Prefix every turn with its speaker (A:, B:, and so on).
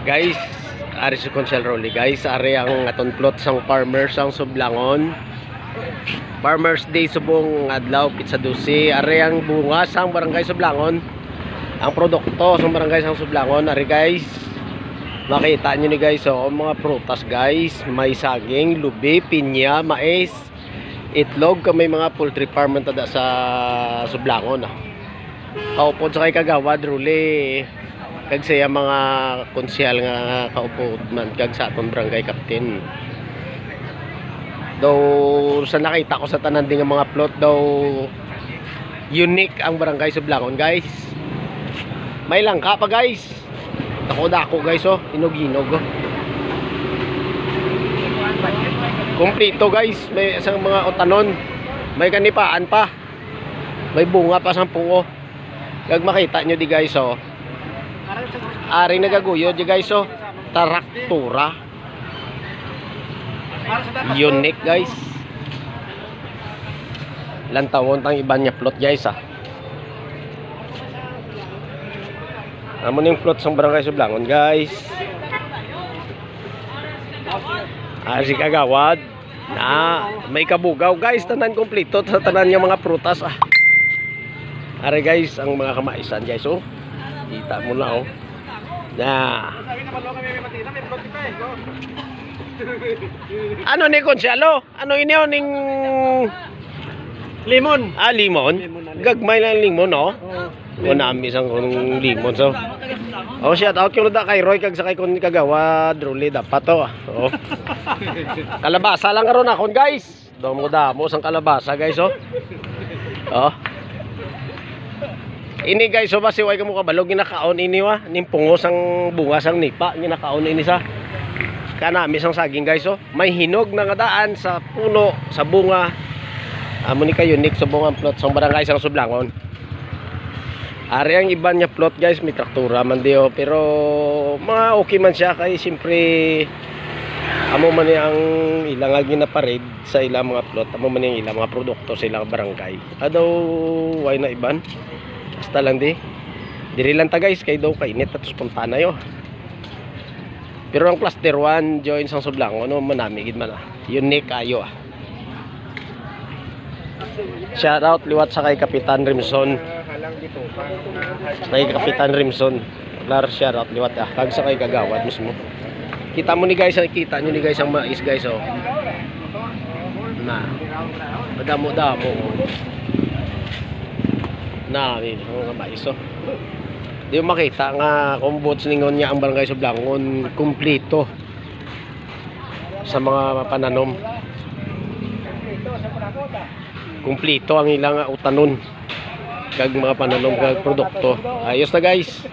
A: Guys, ari si Consel Rolly guys, ari ang aton plot sang farmers sang Sublangon. Farmers Day subong adlaw pizza 12. Ari ang bunga sang barangay Sublangon. Ang produkto sang barangay sang Sublangon, ari guys. Makita niyo ni guys, oh, mga prutas guys, may saging, lubi, pinya, mais, itlog, may mga poultry farm tada sa Sublangon. Kaupod sa kay Kagawad Rolly. Kag saya mga konsyal nga kaupo man kag sa aton barangay captain. Daw sa nakita ko sa tanan ding mga plot daw unique ang barangay Sublangon guys. May langka pa guys. Dako guys, oh, inog-inog. Oh. Kompleto guys, may isang mga utanon. May kanipaan pa. May bunga pa sang pungo. Kag makita nyo di guys, oh. Ari nagaguyo di guys, oh. Taraktura. Unique guys. Lantawon tang iban niya plot guys, ah. Amo ning plot sang barangay Sublangon guys. Si Kagawad na may kabugaw guys, tanan kompleto sa tanan yung mga prutas, ah. Are guys ang mga kamaisan guys, oh. Kita mo na, oh. Na. Ano ni Konsyalo? Ano inyo ning limon? Ah, limon. Gagmay lang limon, oh. Wala ami sang limon, so. Oh, shout out kay kay Roy kag sa kay kun Kagawad Rolly dapat to, ah. Oh. Kalabasa lang karon akon guys. Damo sang kalabasa guys, oh. Oh. Ini guys, so basi way kamo kabalog ginakaon ini wa ning pungos ang bunga sang nipa ginakaon ini sa kanami sang saging guys, oh. May hinog na nga daan sa puno sa bunga. Amo ni kay unique sa bungang plot sang barangay sang Sublangon. Ari ang iban niya plot guys, may traktura man di, oh, pero mga okay man siya kay siyempre amo man ang ilang ginaparid sa ilang mga plot, amo man ang ilang mga produkto sa ilang barangay. Adaw way na iban. Basta lang diri lang ta guys kay daw kainit at spontana yo. Pero ang cluster 1 join sang Sublangon, no, manami gid man, ah. Unique ayo, ah. Shout out liwat sa kay Kapitan Rimson. Kay Kapitan Rimson. Lar shout out liwat, ah. Kag sa kay Kagawad mismo. Kita mo ni guys, kita nyo ni guys ang mais guys, oh. Na. Madamo-damo. Na, mga mais, oh. Di mo makita nga kung bots ningon niya ang barangay Sublangon kumplito sa mga pananom. Kumplito ang ilang utanon kag mga pananom kag produkto. Ayos na guys.